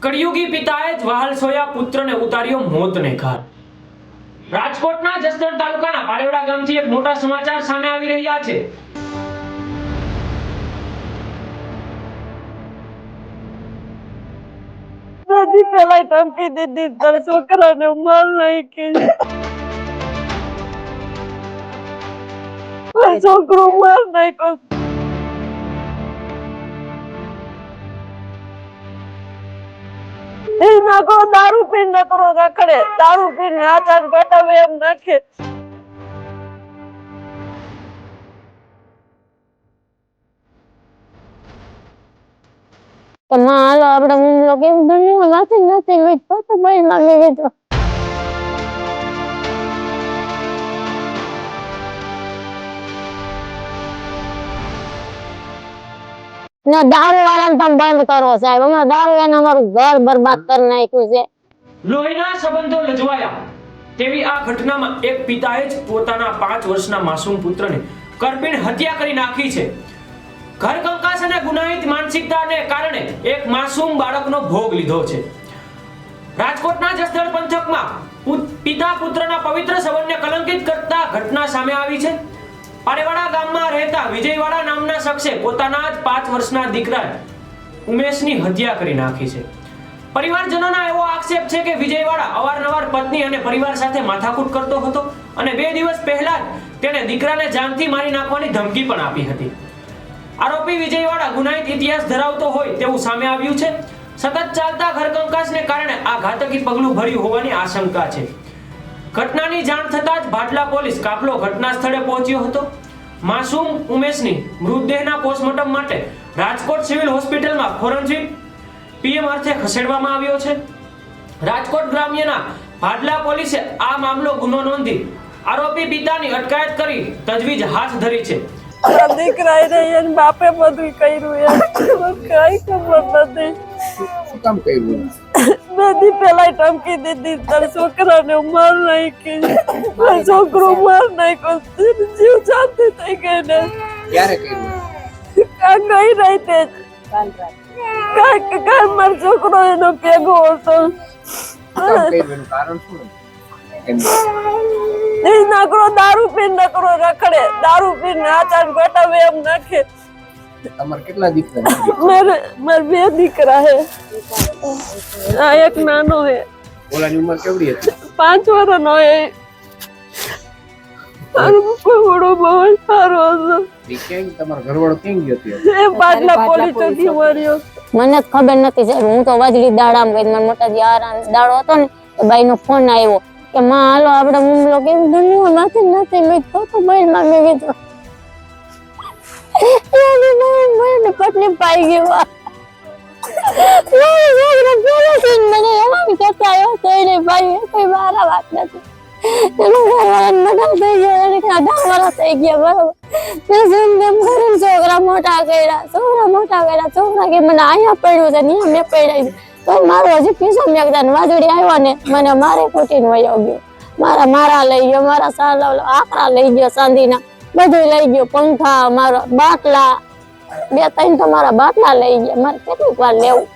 કળિયુગી પિતાએ જ વહાલસોયા પુત્રને ઉતાર્યો મોતને ઘાટ। રાજકોટના જસદણ તાલુકાના પારેવડા ગામથી એક મોટા સમાચાર સામે આવી રહ્યા છે। દાદી પેલા ધમકી દીધી તારા છોકરાને માર નાખી છોકરો માર નાખ્યો એ નાખો દારૂ પીને નકરો રખડે દારૂ પીને હાથ બતાવે એમ નાખે તો હાલો આપણે હું લોકો એમ દુનિયા નથી લઈ તો ભાઈ લાગે ગયો ના દારૂ વાળાને તમે બંધ કરો સાહેબ અમારે દારૂ એને અમારું ઘર બરબાદ કરી નાખ્યું છે। લોહીના સંબંધો લજવાયા તેવી આ ઘટનામાં એક પિતાએ જ પોતાના 5 વર્ષના માસૂમ પુત્રને કરપીણ હત્યા કરી નાખી છે। ઘર કંકાસ અને ગુનાહિત માનસિકતાને કારણે એક માસૂમ બાળકનો ભોગ લીધો છે। રાજકોટના જસદણ પંથકમાં પિતા પુત્રના પવિત્ર સંબંધને કલંકિત કરતા ઘટના સામે આવી છે। પારેવાડા ગામમાં રહેતા વિજયવાડા નામના શખ્સે પોતાના જ 5 વર્ષના દીકરા ઉમેશની હત્યા કરી નાખી છે। પરિવારજનોનો એવો આક્ષેપ છે કે વિજયવાડા અવારનવાર પત્ની અને પરિવાર સાથે માથાકૂટ કરતો હતો અને 2 દિવસ પહેલા જ તેણે દીકરાને જાનથી મારી નાખવાની ધમકી પણ આપી હતી। આરોપી વિજયવાડા ગુનાહિત ઇતિહાસ ધરાવતો હોય તેવું સામે આવ્યું છે। સતત ચાલતા ઘરકંકાસને કારણે આ ઘાતકી પગલું ભર્યું હોવાની આશંકા છે। ઘટનાની જાણ થતાં જ ભાટલા પોલીસ કાફલો ઘટના સ્થળે પહોંચ્યો હતો। માસૂમ ઉમેશની મૃતદેહના પોસ્ટમોર્ટમ માટે રાજકોટ સિવિલ હોસ્પિટલમાં ફોરેન્સિક પીએમ અર્થે ખસેડવામાં આવ્યો છે। રાજકોટ ગ્રામ્યના ભાટલા પોલીસે આ મામલો ગુનો નોંધી આરોપી પિતાની અટકાયત કરી તજવીજ હાથ ધરી છે। દીકરા એને બાપે બધું કર્યું યાર કઈ ખબર નથી શું કામ કર્યું? દાદી પેલા ધમકી દીધી તારા છોકરાને માર નાખી છોકરો માર નાખ્યો જીવ જાતી થઈ ગઈ ને ક્યારે કર્યું? આ ગઈ રહી તે કાલ મારો છોકરો એનો ભેગો હતો શું કામ કર્યું? એનું કારણ શું હતું? એ નકરો દારૂ પીને નકરો રખડે દારૂ પીને હાથ બતાવે એમ નાખે। તમારે કેટલા દીકરા? મારે 2 દીકરા હે આ એક નાનો હે ઓલાની ઉંમર કેવડી હતી? 5 વર્ષનો હે બહુ સારો હતો એ ક્યાં તમારો ઘરવાળો ક્યાં ગયો હતો? એ બાટલા પોલીસ ચોકી માર્યો મને જ ખબર નથી સાહેબ હું તો વાજડી દાડામ ગઈ મને મોટા દાડો હતો ને તો બાઈ નો ફોન આવ્યો કે માં હાલો આપણે મુમલો કેમ દુનિયા નથી લઈ તો ભાઈ લાગે ગયો પટલી પાઈ ગયો મને એમાં કરતા આવ્યો કોઈને ભાઈ કોઈ મારા વાત નથી થઈ ગયા બરોબર છોકરા મોટા કર્યા છોકરા કે મને અહીંયા પડ્યું છે ને મેં પડ્યા તો મારો હજી પીસો મેં વાજડી આવ્યો ને મને મારે કૂટીને વયો ગયો મારા લઈ ગયો મારા આકરા લઈ ગયો ચાંદીના બધું લઈ ગયો પંખા મારા બાટલા 2-3 તો મારા બાટલા લઈ ગયા મારે કેટલીક વાર લેવું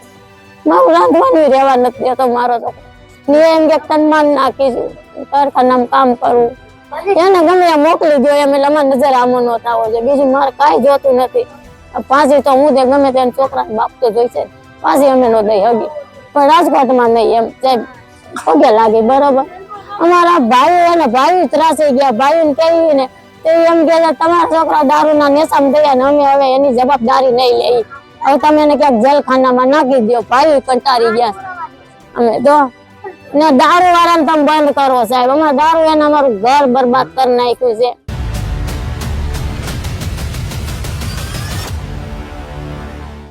મારું રાંધવાનું રહેવા નથી દેતો મારો તો એમ કે તન્માન નાખીશું કારખાનામાં કામ કરવું એને ગમે મોકલી દો એમ એટલે અમારે નજર આમો નહોતા હોય છે બીજું મારે કાંઈ જોતું નથી પાછી તો હું ગમે તેને છોકરાને બાપ તો જોઈશે પાછી અમે નો દઈ હગી પણ રાજકોટમાં નહીં એમ સાહેબ પગે લાગી બરોબર અમારા ભાઈ ત્રાસી ગયા ભાઈને કહીને તે એમ કે તમારા છોકરા દારૂના નેશામાં ગયા ને અમે હવે એની જવાબદારી નહીં લઈ હવે તમે એને ક્યાંક જેલખાનામાં નાખી દો ભાઈ કંટાળી ગયા અમે તો ને દારૂ વાળાને તમે બંધ કરો સાહેબ અમારે દારૂ એને અમારું ઘર બરબાદ કરી નાખ્યું છે।